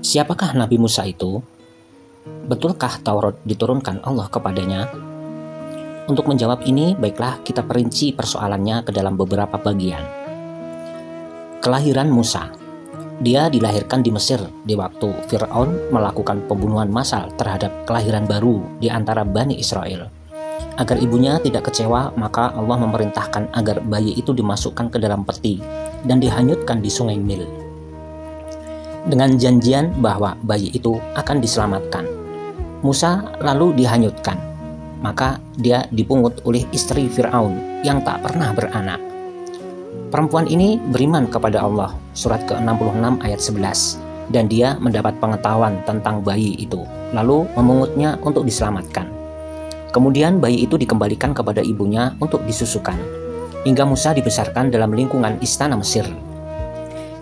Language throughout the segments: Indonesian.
Siapakah Nabi Musa itu? Betulkah Taurat diturunkan Allah kepadanya? Untuk menjawab ini, baiklah kita perinci persoalannya ke dalam beberapa bagian. Kelahiran Musa. Dia dilahirkan di Mesir di waktu Fir'aun melakukan pembunuhan massal terhadap kelahiran baru di antara Bani Israel. Agar ibunya tidak kecewa, maka Allah memerintahkan agar bayi itu dimasukkan ke dalam peti dan dihanyutkan di sungai Nil, dengan janjian bahwa bayi itu akan diselamatkan. Musa lalu dihanyutkan, maka dia dipungut oleh istri Fir'aun yang tak pernah beranak. Perempuan ini beriman kepada Allah, surat ke-66 ayat 11, dan dia mendapat pengetahuan tentang bayi itu, lalu memungutnya untuk diselamatkan. Kemudian bayi itu dikembalikan kepada ibunya untuk disusukan, hingga Musa dibesarkan dalam lingkungan istana Mesir.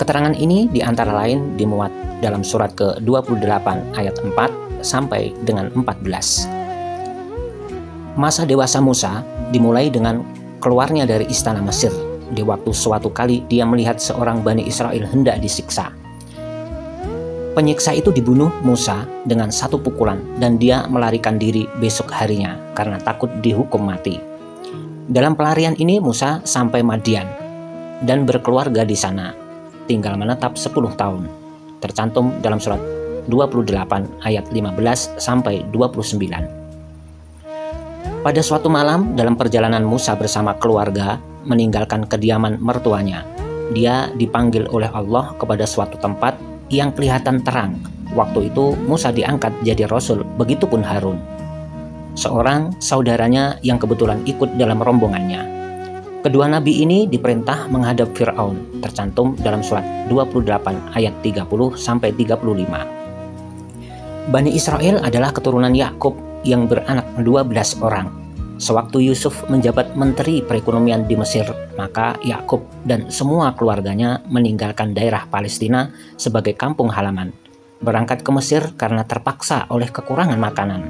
Keterangan ini diantara lain dimuat dalam surat ke-28 ayat 4 sampai dengan 14. Masa dewasa Musa dimulai dengan keluarnya dari istana Mesir di waktu suatu kali dia melihat seorang Bani Israel hendak disiksa. Penyiksa itu dibunuh Musa dengan satu pukulan dan dia melarikan diri besok harinya karena takut dihukum mati. Dalam pelarian ini Musa sampai Madian dan berkeluarga di sana, tinggal menetap 10 tahun. Tercantum dalam surat 28 ayat 15 sampai 29. Pada suatu malam dalam perjalanan Musa bersama keluarga meninggalkan kediaman mertuanya, dia dipanggil oleh Allah kepada suatu tempat yang kelihatan terang. Waktu itu Musa diangkat jadi rasul, begitupun Harun, seorang saudaranya yang kebetulan ikut dalam rombongannya. Kedua nabi ini diperintah menghadap Fir'aun, tercantum dalam surat 28 ayat 30 sampai 35. Bani Israel adalah keturunan Yakub yang beranak 12 orang. Sewaktu Yusuf menjabat menteri perekonomian di Mesir, maka Yakub dan semua keluarganya meninggalkan daerah Palestina sebagai kampung halaman, berangkat ke Mesir karena terpaksa oleh kekurangan makanan.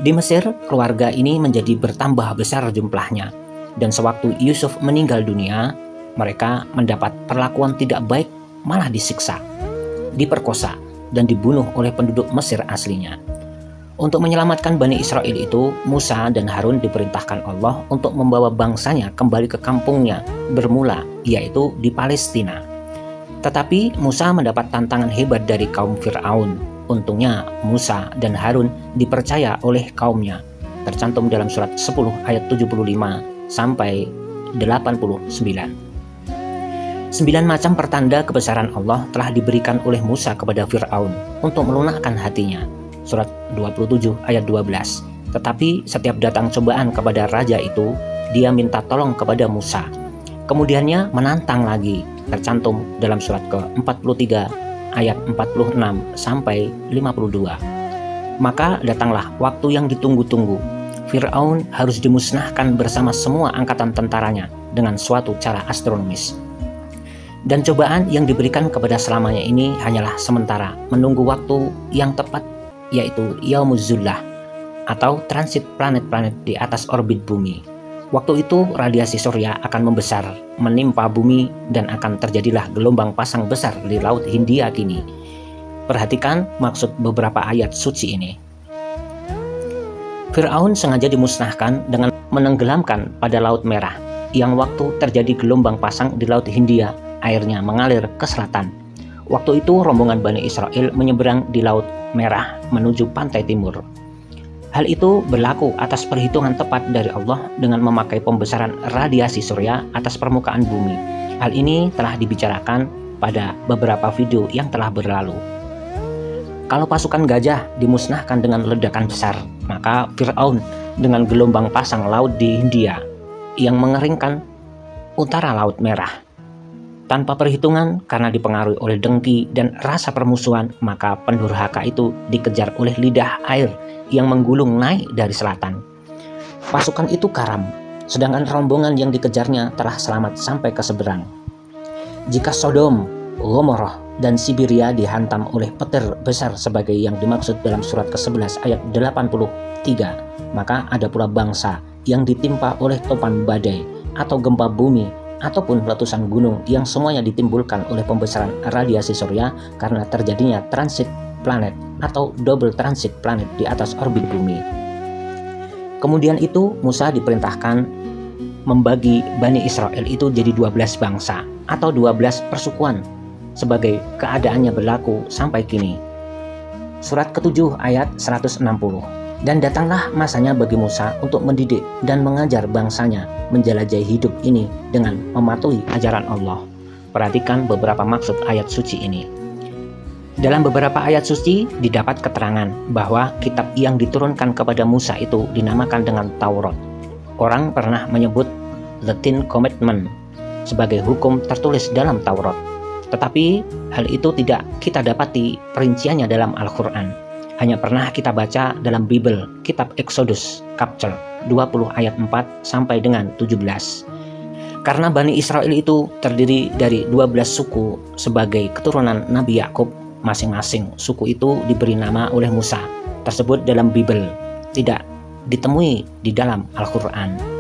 Di Mesir, keluarga ini menjadi bertambah besar jumlahnya, dan sewaktu Yusuf meninggal dunia, mereka mendapat perlakuan tidak baik, malah disiksa, diperkosa, dan dibunuh oleh penduduk Mesir aslinya. Untuk menyelamatkan Bani Israel itu, Musa dan Harun diperintahkan Allah untuk membawa bangsanya kembali ke kampungnya bermula, yaitu di Palestina. Tetapi Musa mendapat tantangan hebat dari kaum Fir'aun. Untungnya Musa dan Harun dipercaya oleh kaumnya, tercantum dalam surat 10 ayat 75 sampai 89. 9 macam pertanda kebesaran Allah telah diberikan oleh Musa kepada Fir'aun untuk melunakkan hatinya, surat 27 ayat 12. Tetapi setiap datang cobaan kepada raja itu, dia minta tolong kepada Musa. Kemudiannya menantang lagi, tercantum dalam surat ke-43 ayat 46 sampai 52. Maka datanglah waktu yang ditunggu-tunggu. Fir'aun harus dimusnahkan bersama semua angkatan tentaranya dengan suatu cara astronomis. Dan cobaan yang diberikan kepada selamanya ini hanyalah sementara, menunggu waktu yang tepat, yaitu Yaumuz Zullah, atau transit planet-planet di atas orbit bumi. Waktu itu radiasi surya akan membesar, menimpa bumi, dan akan terjadilah gelombang pasang besar di Laut Hindia kini. Perhatikan maksud beberapa ayat suci ini. Fir'aun sengaja dimusnahkan dengan menenggelamkan pada Laut Merah, yang waktu terjadi gelombang pasang di Laut Hindia, airnya mengalir ke selatan. Waktu itu rombongan Bani Israel menyeberang di Laut Merah menuju pantai timur. Hal itu berlaku atas perhitungan tepat dari Allah dengan memakai pembesaran radiasi surya atas permukaan bumi. Hal ini telah dibicarakan pada beberapa video yang telah berlalu. Kalau pasukan gajah dimusnahkan dengan ledakan besar, maka Fir'aun dengan gelombang pasang laut di Hindia yang mengeringkan utara Laut Merah. Tanpa perhitungan, karena dipengaruhi oleh dengki dan rasa permusuhan, maka pendurhaka itu dikejar oleh lidah air yang menggulung naik dari selatan. Pasukan itu karam, sedangkan rombongan yang dikejarnya telah selamat sampai ke seberang. Jika Sodom, Gomorrah, dan Siberia dihantam oleh petir besar sebagai yang dimaksud dalam surat ke-11 ayat 83, maka ada pula bangsa yang ditimpa oleh topan badai atau gempa bumi ataupun letusan gunung yang semuanya ditimbulkan oleh pembesaran radiasi surya karena terjadinya transit planet atau double transit planet di atas orbit bumi. Kemudian itu Musa diperintahkan membagi Bani Israel itu jadi 12 bangsa atau 12 persukuan sebagai keadaannya berlaku sampai kini. Surat ke-7 ayat 160. Dan datanglah masanya bagi Musa untuk mendidik dan mengajar bangsanya menjelajahi hidup ini dengan mematuhi ajaran Allah. Perhatikan beberapa maksud ayat suci ini. Dalam beberapa ayat suci didapat keterangan bahwa kitab yang diturunkan kepada Musa itu dinamakan dengan Taurat. Orang pernah menyebut the Ten Commandments sebagai hukum tertulis dalam Taurat. Tetapi hal itu tidak kita dapati perinciannya dalam Al-Quran. Hanya pernah kita baca dalam Bible, kitab Exodus, chapter 20 ayat 4 sampai dengan 17. Karena Bani Israel itu terdiri dari 12 suku sebagai keturunan Nabi Yakub, masing-masing suku itu diberi nama oleh Musa, tersebut dalam Bible, tidak ditemui di dalam Al-Quran.